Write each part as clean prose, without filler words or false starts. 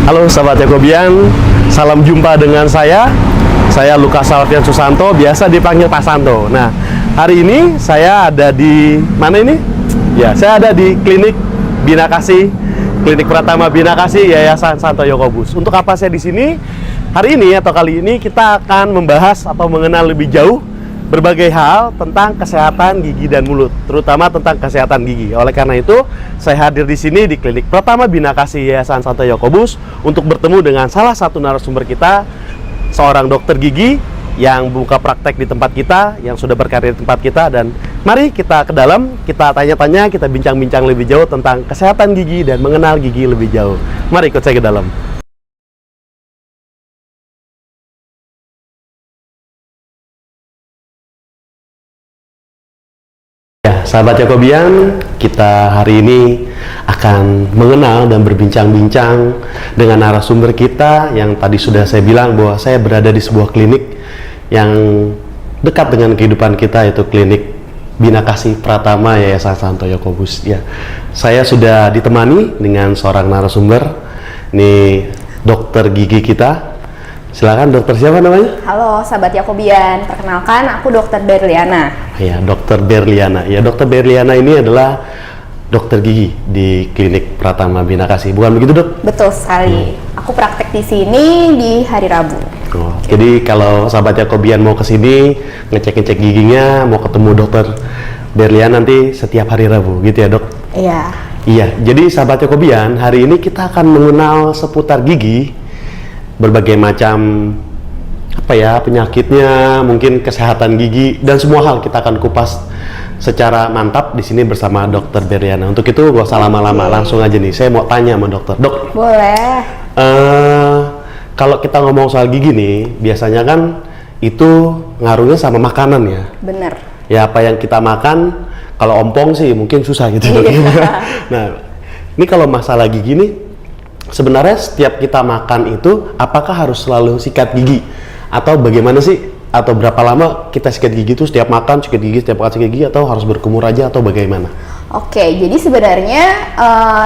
Halo sahabat Yakobian, salam jumpa dengan saya Lukas Alfian Susanto, biasa dipanggil Pak Santo. Nah, hari ini saya ada di mana ini? Ya, saya ada di klinik Bina Kasih, Klinik Pratama Bina Kasih Yayasan Santo Yakobus. Untuk apa saya di sini? Hari ini atau kali ini kita akan membahas atau mengenal lebih jauh berbagai hal tentang kesehatan gigi dan mulut, terutama tentang kesehatan gigi. Oleh karena itu, saya hadir di sini di Klinik Pratama Bina Kasih Yayasan Santo Yakobus untuk bertemu dengan salah satu narasumber kita, seorang dokter gigi yang buka praktek di tempat kita, yang sudah berkarir di tempat kita. Dan mari kita ke dalam, kita tanya-tanya, kita bincang-bincang lebih jauh tentang kesehatan gigi dan mengenal gigi lebih jauh. Mari ikut saya ke dalam. Sahabat Yakobian, kita hari ini akan mengenal dan berbincang-bincang dengan narasumber kita yang tadi sudah saya bilang bahwa saya berada di sebuah klinik yang dekat dengan kehidupan kita, yaitu klinik Bina Kasih Pratama Yayasan Santo Yakobus. Ya, saya sudah ditemani dengan seorang narasumber, ini dokter gigi kita. Silakan, dokter siapa namanya? Halo sahabat Yakobian, perkenalkan aku dokter Berliana. Ya, dokter Berliana. Ya, dokter Berliana ini adalah dokter gigi di Klinik Pratama Bina Kasih. Bukan begitu, Dok? Betul sekali. Aku praktek di sini di hari Rabu. Oh, jadi kalau sahabat Yakobian mau ke sini ngecek-ngecek giginya, mau ketemu dokter Berliana nanti setiap hari Rabu, gitu ya, Dok? Iya. Iya, jadi sahabat Yakobian, hari ini kita akan mengenal seputar gigi, berbagai macam penyakitnya, mungkin kesehatan gigi dan semua hal kita akan kupas secara mantap di sini bersama dokter Berliana. Untuk itu gak usah lama-lama, langsung aja nih saya mau tanya sama dokter. Dok, boleh. Kalau kita ngomong soal gigi nih, biasanya kan itu ngaruhnya sama makanan ya. Bener. Ya, apa yang kita makan, kalau ompong sih mungkin susah gitu. Nah, ini kalau masalah gigi nih, sebenarnya setiap kita makan itu apakah harus selalu sikat gigi atau bagaimana sih, atau berapa lama kita sikat gigi itu setiap makan sikat gigi, setiap makan sikat gigi, atau harus berkumur aja atau bagaimana? Oke, jadi sebenarnya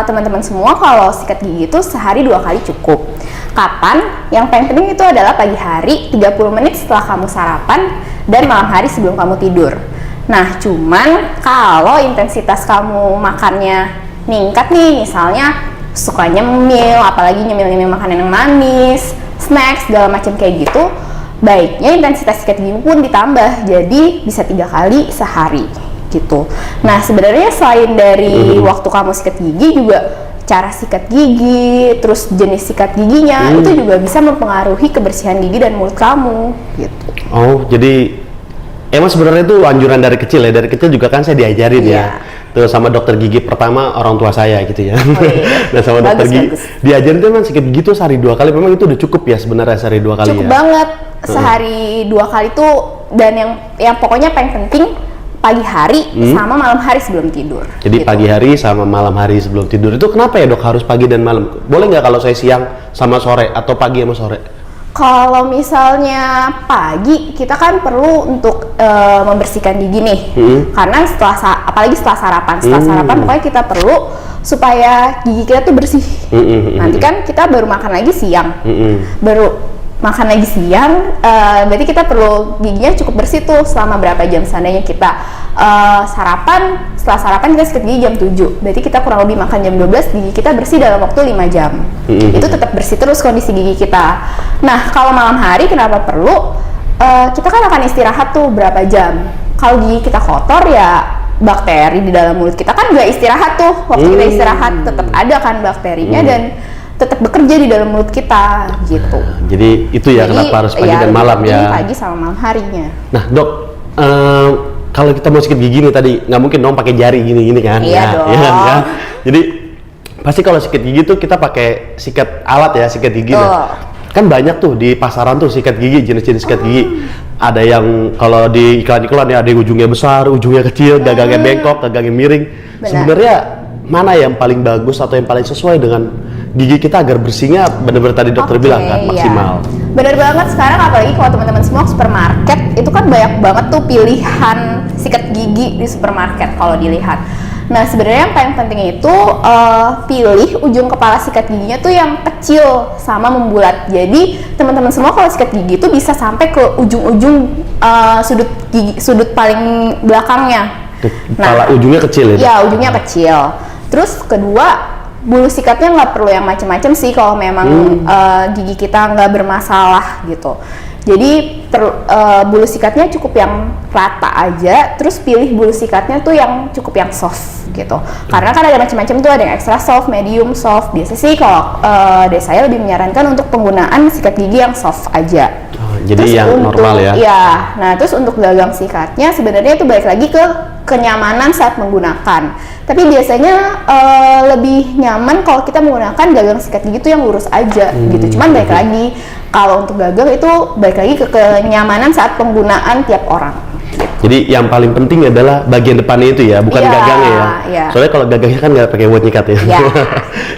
teman-teman semua kalau sikat gigi itu sehari 2 kali cukup. Kapan? Yang paling penting itu adalah pagi hari 30 menit setelah kamu sarapan dan malam hari sebelum kamu tidur. Nah, cuman kalau intensitas kamu makannya meningkat nih, misalnya suka nyemil, apalagi nyemil-nyemil makanan yang manis, snack, segala macam kayak gitu, baiknya intensitas sikat gigi pun ditambah, jadi bisa 3 kali sehari gitu. Nah, sebenarnya selain dari waktu kamu sikat gigi, juga cara sikat gigi, terus jenis sikat giginya itu juga bisa mempengaruhi kebersihan gigi dan mulut kamu gitu. Oh, jadi emang sebenarnya itu anjuran dari kecil ya, dari kecil juga kan saya diajarin ya. Tuh sama dokter gigi pertama orang tua saya gitu ya. Oh, iya. Dan sama dokter gigi diajarin tuh memang sikat gigi tuh sehari 2 kali. Memang itu udah cukup ya sebenarnya, sehari 2 kali. Cukup banget sehari 2 kali tuh, dan yang pokoknya paling penting pagi hari sama malam hari sebelum tidur. Jadi gitu. Pagi hari sama malam hari sebelum tidur. Itu kenapa ya, Dok, harus pagi dan malam? Boleh nggak kalau saya siang sama sore atau pagi sama sore? Kalau misalnya pagi, kita kan perlu untuk membersihkan gigi nih, karena apalagi setelah sarapan, pokoknya kita perlu supaya gigi kita tuh bersih. Nanti kan kita baru makan lagi siang, berarti kita perlu giginya cukup bersih tuh selama berapa jam. Seandainya kita setelah sarapan kita sikat gigi jam 7, berarti kita kurang lebih makan jam 12, gigi kita bersih dalam waktu 5 jam. Itu tetap bersih terus kondisi gigi kita. Nah, kalau malam hari kenapa perlu? Kita kan akan istirahat tuh berapa jam. Kalau gigi kita kotor ya bakteri di dalam mulut kita kan nggak istirahat tuh. Waktu kita istirahat tetap ada kan bakterinya dan tetap bekerja di dalam mulut kita gitu. Jadi itu ya, kenapa harus pagi dan malam ya? Pagi sama malam harinya. Nah, Dok, kalau kita mau sikat gigi nih tadi nggak mungkin dong pakai jari gini kan? Iya dong. Ya. Jadi pasti kalau sikat gigi tuh kita pakai sikat alat ya, sikat gigi. Nah, kan banyak tuh di pasaran tuh sikat gigi, jenis-jenis sikat gigi. Ada yang kalau di iklan-iklan ya, ada yang ujungnya besar, ujungnya kecil, gagangnya bengkok, gagangnya miring. Sebenarnya mana yang paling bagus atau yang paling sesuai dengan gigi kita agar bersihnya benar-benar tadi dokter bilang kan maksimal? Bener banget. Sekarang apalagi kalau teman-teman semua ke supermarket, itu kan banyak banget tuh pilihan sikat gigi di supermarket kalau dilihat. Nah, sebenarnya yang paling penting itu pilih ujung kepala sikat giginya tuh yang kecil sama membulat. Jadi teman-teman semua kalau sikat gigi itu bisa sampai ke ujung-ujung sudut paling belakangnya. Kepala ujungnya kecil ya? Iya, ujungnya kecil. Terus kedua, bulu sikatnya nggak perlu yang macam-macam sih kalau memang gigi kita nggak bermasalah gitu. Jadi bulu sikatnya cukup yang rata aja, terus pilih bulu sikatnya tuh yang cukup yang soft gitu. Karena kan ada macam-macam tuh, ada yang extra soft, medium soft. Biasa sih kalau dari saya lebih menyarankan untuk penggunaan sikat gigi yang soft aja. Jadi terus yang normal ya? Iya. Nah, terus untuk gagang sikatnya sebenarnya itu balik lagi ke kenyamanan saat menggunakan. Tapi biasanya lebih nyaman kalau kita menggunakan gagang sikat gigi itu yang lurus aja gitu. Cuman balik lagi, kalau untuk gagang itu balik lagi ke kenyamanan saat penggunaan tiap orang. Jadi yang paling penting adalah bagian depannya itu ya, bukan gagangnya ya. Iya. Soalnya kalau gagangnya kan nggak pakai buat nyikat ya. Iya.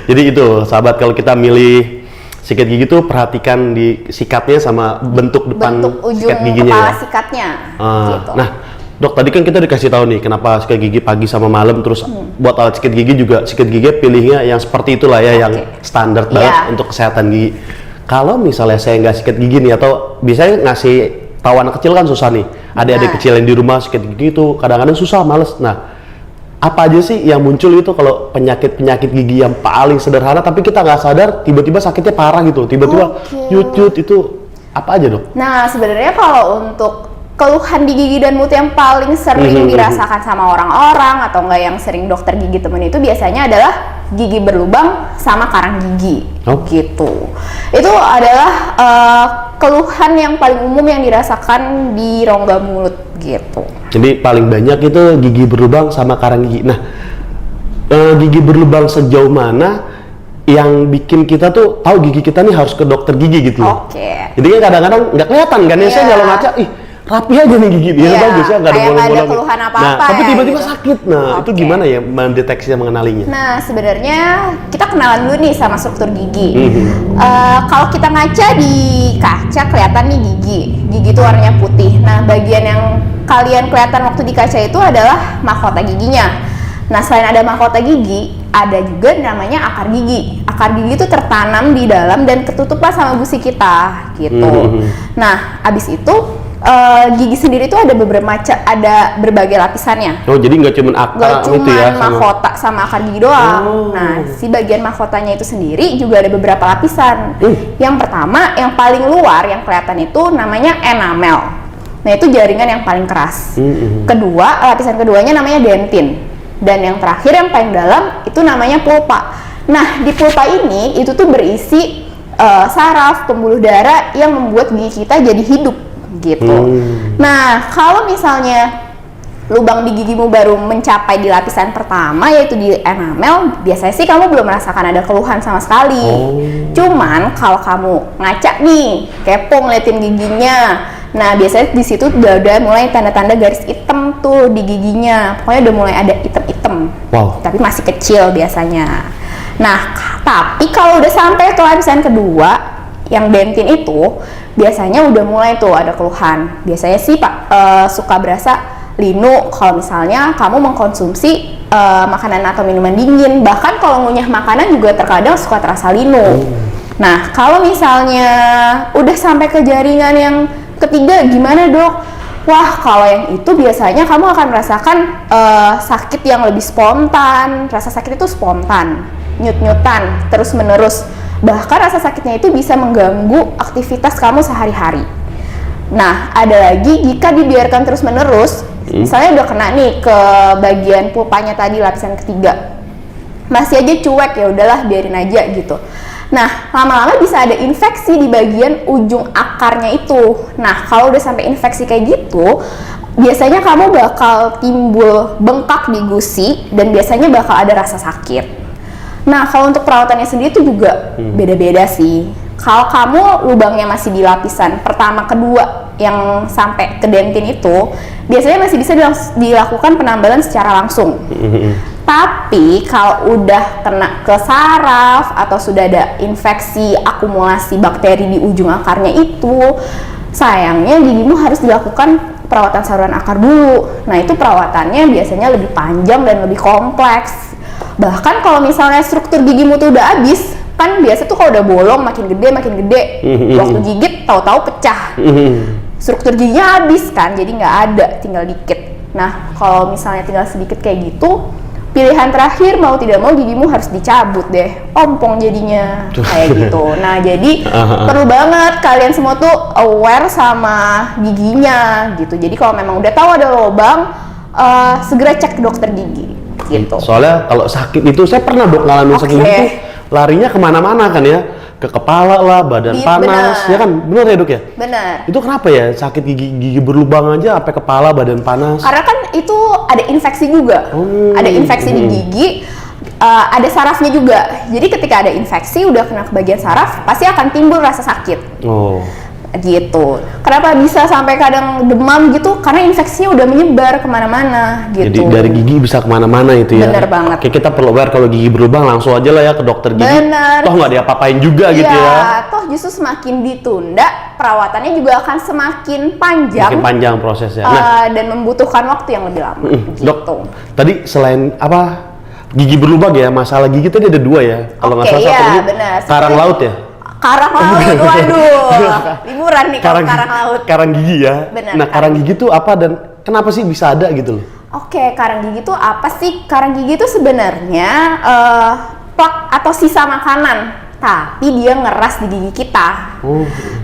Jadi itu, sahabat, kalau kita milih sikat gigi tuh perhatikan di sikatnya sama bentuk depan ujung sikat giginya kepala ya. sikatnya. Gitu. Nah, Dok, tadi kan kita dikasih tahu nih kenapa sikat gigi pagi sama malam, terus buat alat sikat gigi juga sikat gigi pilihnya yang seperti itulah ya, yang standar banget untuk kesehatan gigi. Kalau misalnya saya nggak sikat gigi nih, atau biasanya ngasih tahu anak kecil kan susah nih, adik-adik kecil yang di rumah sikat gigi itu kadang-kadang susah, males. Nah, apa aja sih yang muncul itu kalau penyakit gigi yang paling sederhana tapi kita nggak sadar tiba-tiba sakitnya parah gitu, tiba-tiba nyut itu apa aja, Dok? Nah, sebenarnya kalau untuk keluhan di gigi dan mulut yang paling sering dirasakan sama orang-orang atau enggak yang sering dokter gigi temen itu biasanya adalah gigi berlubang sama karang gigi gitu. Itu adalah keluhan yang paling umum yang dirasakan di rongga mulut gitu. Jadi paling banyak itu gigi berlubang sama karang gigi. Nah, gigi berlubang sejauh mana yang bikin kita tuh tahu gigi kita nih harus ke dokter gigi gitu? Jadi kan kadang-kadang nggak kelihatan kan ya, saya kalau ngaca, ih rapi aja nih gigi dia, bagus ya, nggak ada bolong-bolong. Keluhan apa-apa. Nah, tapi tiba-tiba gitu. sakit. Nah, itu gimana ya mendeteksinya, mengenalinya? Nah, sebenarnya kita kenalan dulu nih sama struktur gigi. Kalau kita ngaca di kaca kelihatan nih gigi itu warnanya putih. Nah, bagian yang kalian kelihatan waktu di kaca itu adalah mahkota giginya. Nah, selain ada mahkota gigi, ada juga namanya akar gigi. Akar gigi itu tertanam di dalam dan ketutupan sama gusi kita gitu. Nah, abis itu gigi sendiri itu ada berbagai lapisannya. Oh, jadi nggak cuma akar gitu ya? Mahkota sama akar gigi doang. Nah, si bagian mahkotanya itu sendiri juga ada beberapa lapisan. Yang pertama, yang paling luar yang kelihatan itu namanya enamel. Nah, itu jaringan yang paling keras. Kedua, lapisan keduanya namanya dentin. Dan yang terakhir yang paling dalam itu namanya pulpa. Nah, di pulpa ini itu tuh berisi saraf, pembuluh darah yang membuat gigi kita jadi hidup gitu. Nah, kalau misalnya lubang di gigimu baru mencapai di lapisan pertama yaitu di enamel, biasanya sih kamu belum merasakan ada keluhan sama sekali. Cuman kalau kamu ngaca nih, kepo ngeliatin giginya, nah biasanya di situ udah mulai tanda-tanda garis hitam tuh di giginya. Pokoknya udah mulai ada hitam-hitam. Tapi masih kecil biasanya. Nah, tapi kalau udah sampai ke lapisan kedua yang dentin itu, biasanya udah mulai tuh ada keluhan. Biasanya sih suka berasa linu kalau misalnya kamu mengkonsumsi makanan atau minuman dingin. Bahkan kalau ngunyah makanan juga terkadang suka terasa linu. Nah, kalau misalnya udah sampai ke jaringan yang ketiga, gimana, Dok? Wah, kalau yang itu biasanya kamu akan merasakan sakit yang lebih spontan. Rasa sakit itu spontan, nyut-nyutan, terus-menerus. Bahkan rasa sakitnya itu bisa mengganggu aktivitas kamu sehari-hari. Nah, ada lagi jika dibiarkan terus-menerus, misalnya udah kena nih ke bagian pulpanya tadi, lapisan ketiga, masih aja cuek, ya udahlah biarin aja gitu. Nah, lama-lama bisa ada infeksi di bagian ujung akarnya itu. Nah, kalau udah sampai infeksi kayak gitu, biasanya kamu bakal timbul bengkak di gusi dan biasanya bakal ada rasa sakit. Nah, kalau untuk perawatannya sendiri itu juga beda-beda sih. Kalau kamu lubangnya masih di lapisan pertama, kedua yang sampai ke dentin itu, biasanya masih bisa dilakukan penambalan secara langsung. Tapi kalau udah kena ke saraf atau sudah ada infeksi akumulasi bakteri di ujung akarnya itu, sayangnya gigimu harus dilakukan perawatan saluran akar dulu. Nah itu perawatannya biasanya lebih panjang dan lebih kompleks. Bahkan kalau misalnya struktur gigimu tuh udah habis, kan biasa tuh kalau udah bolong makin gede, waktu gigit tahu-tahu pecah. Struktur giginya habis kan, jadi nggak ada, tinggal dikit. Nah kalau misalnya tinggal sedikit kayak gitu, pilihan terakhir mau tidak mau gigimu harus dicabut deh, ompong jadinya kayak gitu. Nah jadi perlu banget kalian semua tuh aware sama giginya gitu. Jadi kalau memang udah tahu ada lubang, segera cek ke dokter gigi gitu. Soalnya kalau sakit itu saya pernah dok ngalamin sakit gitu, larinya kemana-mana kan ya, ke kepala lah, badan panas, ya kan, bener ya dok ya? Bener. Itu kenapa ya sakit gigi berlubang aja sampai kepala, badan panas? Karena kan itu ada infeksi juga, ada infeksi di gigi, ada sarafnya juga. Jadi ketika ada infeksi udah kena ke bagian saraf, pasti akan timbul rasa sakit. Gitu. Kenapa bisa sampai kadang demam gitu? Karena infeksinya udah menyebar kemana-mana gitu. Jadi dari gigi bisa kemana-mana itu ya. Bener banget. Oke, kita perlu aware kalau gigi berlubang langsung aja lah ya ke dokter gigi. Bener. Toh nggak diapa-apain juga gitu ya. Iya, toh justru semakin ditunda, perawatannya juga akan semakin panjang. Makin panjang prosesnya. Dan membutuhkan waktu yang lebih lama. Gitu. Dok, tadi selain apa gigi berlubang ya, masalah gigi tadi ada dua ya. Kalau nggak salah satu ini karang laut ya. Karang laut, waduh, liburan nih kalau karang laut. Karang gigi ya. Bener, nah, karang gigi itu apa dan kenapa sih bisa ada gitu loh? Oke, karang gigi itu apa sih? Karang gigi itu sebenarnya plak atau sisa makanan, tapi dia ngeras di gigi kita.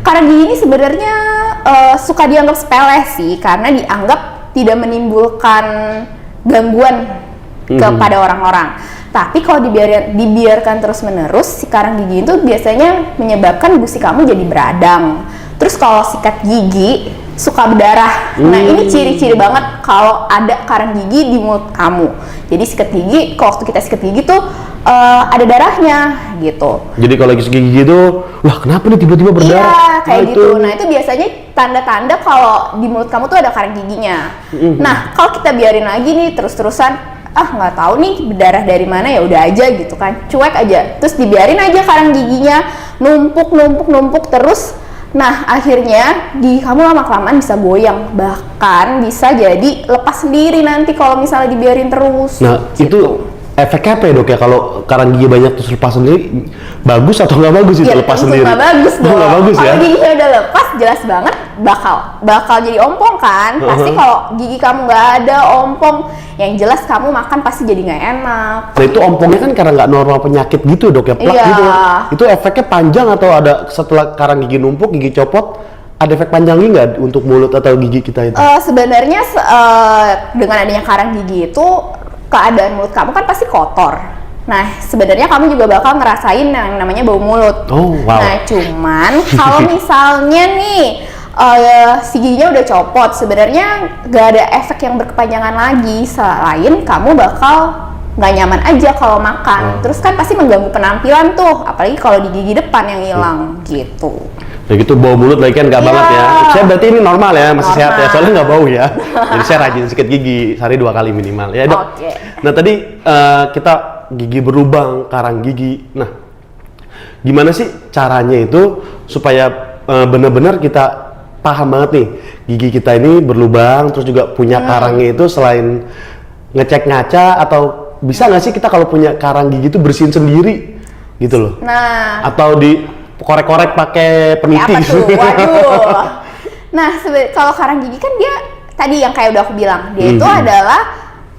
Karang gigi ini sebenarnya suka dianggap sepele sih, karena dianggap tidak menimbulkan gangguan kepada orang-orang. Tapi kalau dibiarkan terus-menerus, si karang gigi itu biasanya menyebabkan gusi kamu jadi beradang. Terus kalau sikat gigi suka berdarah. Nah ini ciri-ciri banget kalau ada karang gigi di mulut kamu. Jadi sikat gigi, kalau waktu kita sikat gigi tuh ada darahnya gitu. Jadi kalau lagi sikat gigi tuh, wah kenapa nih tiba-tiba berdarah? Iya kayak gitu. Nah itu biasanya tanda-tanda kalau di mulut kamu tuh ada karang giginya. Nah kalau kita biarin lagi nih terus-terusan, nggak tahu nih berdarah dari mana, ya udah aja gitu kan, cuek aja, terus dibiarin aja karang giginya numpuk terus. Nah akhirnya gigi kamu lama-kelamaan bisa goyang, bahkan bisa jadi lepas sendiri nanti kalau misalnya dibiarin terus. Nah gitu. itu efeknya apa ya dok ya kalau karang gigi banyak terus lepas sendiri, bagus atau nggak bagus itu lepas sendiri? Nggak bagus dong. Nggak bagus ya? Kalau giginya udah lepas jelas banget bakal jadi ompong kan. Pasti kalau gigi kamu nggak ada ompong, yang jelas kamu makan pasti jadi nggak enak. Nah itu ompongnya kan karena nggak normal penyakit gitu dok ya, plak gitu ya. Itu efeknya panjang atau ada setelah karang gigi numpuk, gigi copot, ada efek panjangnya nggak untuk mulut atau gigi kita itu? Sebenarnya dengan adanya karang gigi itu keadaan mulut kamu kan pasti kotor. Nah, sebenarnya kamu juga bakal ngerasain yang namanya bau mulut. Nah, cuman kalau misalnya nih si giginya udah copot, sebenarnya gak ada efek yang berkepanjangan lagi selain kamu bakal nggak nyaman aja kalau makan. Terus kan pasti mengganggu penampilan tuh, apalagi kalau di gigi depan yang hilang gitu. Ya gitu bau mulut lagi kan nggak banget ya. Saya berarti ini normal ya, masih sehat ya, soalnya nggak bau ya. Jadi saya rajin sikat gigi sehari 2 kali minimal ya dok. Nah tadi kita gigi berlubang, karang gigi. Nah gimana sih caranya itu supaya benar-benar kita paham banget nih gigi kita ini berlubang, terus juga punya karangnya itu selain ngecek ngaca, atau bisa nggak sih kita kalau punya karang gigi itu bersihin sendiri gitu loh? Nah atau di korek-korek pakai peniti. Apa tuh? Waduh. Nah, kalau karang gigi kan dia tadi yang kayak udah aku bilang, dia itu adalah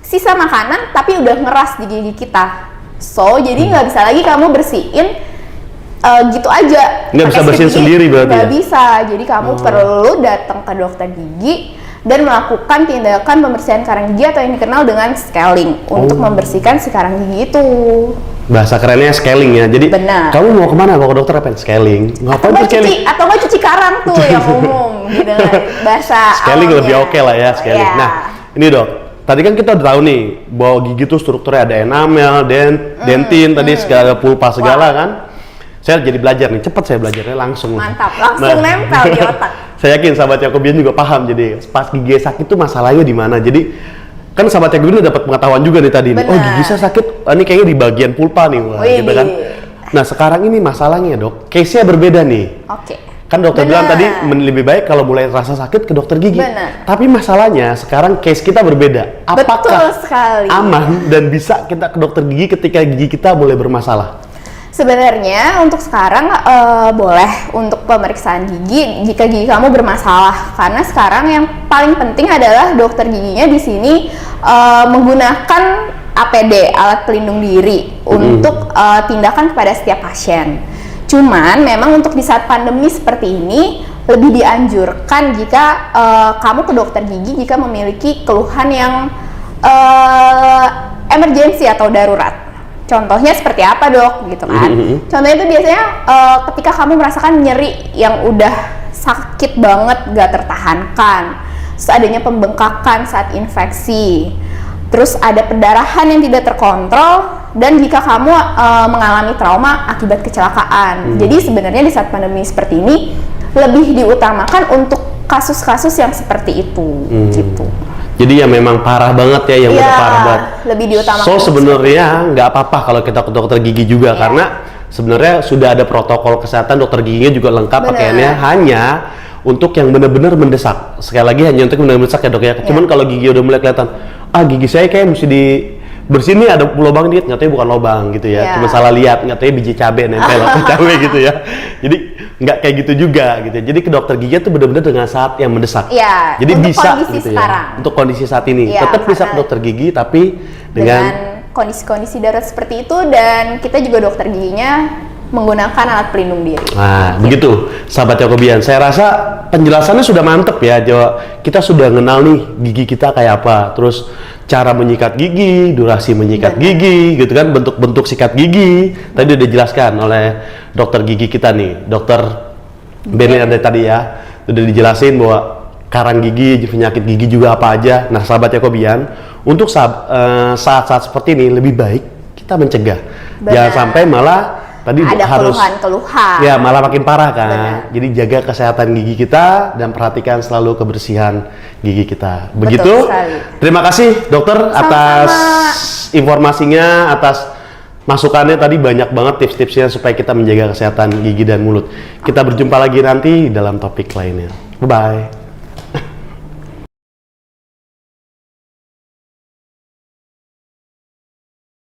sisa makanan tapi udah ngeras di gigi kita. So, jadi nggak bisa lagi kamu bersihin gitu aja. Nggak bisa bersihin sendiri berarti? Nggak bisa. Jadi kamu perlu datang ke dokter gigi dan melakukan tindakan pembersihan karang gigi atau yang dikenal dengan scaling untuk membersihkan si karang gigi itu. Bahasa kerennya scaling ya. Jadi kamu mau kemana? Mau ke dokter apa? Scaling. Ngapain tuh scaling? Atau nggak cuci karang tuh yang umum gitu bahasa scaling awalnya. lebih oke lah ya scaling. Nah ini dok, tadi kan kita udah tahu nih bahwa gigi tuh strukturnya ada enamel, dentin, tadi segala pulpa segala kan. Saya jadi belajar nih, cepet saya belajarnya langsung. Mantap, langsung nempel di otak. Saya yakin sahabat Yakobian juga paham, jadi pas gigi sakit tuh masalahnya di mana. Jadi kan sahabat Yakobian udah dapat pengetahuan juga nih tadi nih. Oh gigi saya sakit, ini kayaknya di bagian pulpa nih, wah, gitu kan. Nah sekarang ini masalahnya dok, case-nya berbeda nih. Kan dokter bilang Benar. tadi lebih baik kalau mulai rasa sakit ke dokter gigi. Benar. Tapi masalahnya sekarang case kita berbeda. Betul Apakah sekali. aman dan bisa kita ke dokter gigi ketika gigi kita mulai bermasalah? Sebenarnya untuk sekarang boleh untuk pemeriksaan gigi jika gigi kamu bermasalah, karena sekarang yang paling penting adalah dokter giginya di sini menggunakan APD, alat pelindung diri, untuk tindakan kepada setiap pasien. Cuman memang untuk di saat pandemi seperti ini lebih dianjurkan jika kamu ke dokter gigi jika memiliki keluhan yang emergensi atau darurat. Contohnya seperti apa, Dok? Gitu kan. Contohnya itu biasanya ketika kamu merasakan nyeri yang udah sakit banget, gak tertahankan. Terus adanya pembengkakan saat infeksi. Terus ada perdarahan yang tidak terkontrol, dan jika kamu mengalami trauma akibat kecelakaan. Jadi sebenarnya di saat pandemi seperti ini lebih diutamakan untuk kasus-kasus yang seperti itu, gitu. Jadi ya memang parah banget ya, yang udah parah banget. Lebih diutamakan. So sebenarnya nggak apa-apa kalau kita ke dokter gigi juga, karena sebenarnya sudah ada protokol kesehatan, dokter giginya juga lengkap pakaiannya, hanya untuk yang benar-benar mendesak. Sekali lagi hanya untuk benar-benar mendesak ya, Dok ya. Cuman kalau gigi udah mulai kelihatan, gigi saya kayak mesti di bersihin nih, ada lubang dikit, nggak bukan lubang gitu ya, cuma salah lihat, nggak biji cabai nempel atau cabai gitu ya. Jadi nggak kayak gitu juga gitu. Jadi ke dokter gigi itu benar-benar dengan saat yang mendesak. Iya. Jadi untuk bisa kondisi gitu sekarang. ya. Untuk kondisi saat ini tetap bisa ke dokter gigi, tapi dengan kondisi-kondisi darurat seperti itu, dan kita juga dokter giginya menggunakan alat pelindung diri. Nah, begitu sahabat Yakobian. Saya rasa penjelasannya sudah mantep ya. Kita sudah kenal nih gigi kita kayak apa, terus cara menyikat gigi, durasi menyikat gigi, gitu kan, bentuk-bentuk sikat gigi. Tadi udah dijelaskan oleh dokter gigi kita nih, dokter Benny ada tadi ya. Udah dijelasin bahwa karang gigi, penyakit gigi juga apa aja. Nah, sahabat Yakobian, untuk saat-saat seperti ini lebih baik kita mencegah. Jangan sampai malah tadi ada harus keluhan-keluhan. Ya, malah makin parah kan. Jadi jaga kesehatan gigi kita dan perhatikan selalu kebersihan gigi kita. Begitu. Terima kasih dokter atas informasinya, atas masukannya tadi, banyak banget tips-tipsnya supaya kita menjaga kesehatan gigi dan mulut. Kita berjumpa lagi nanti dalam topik lainnya. Bye bye.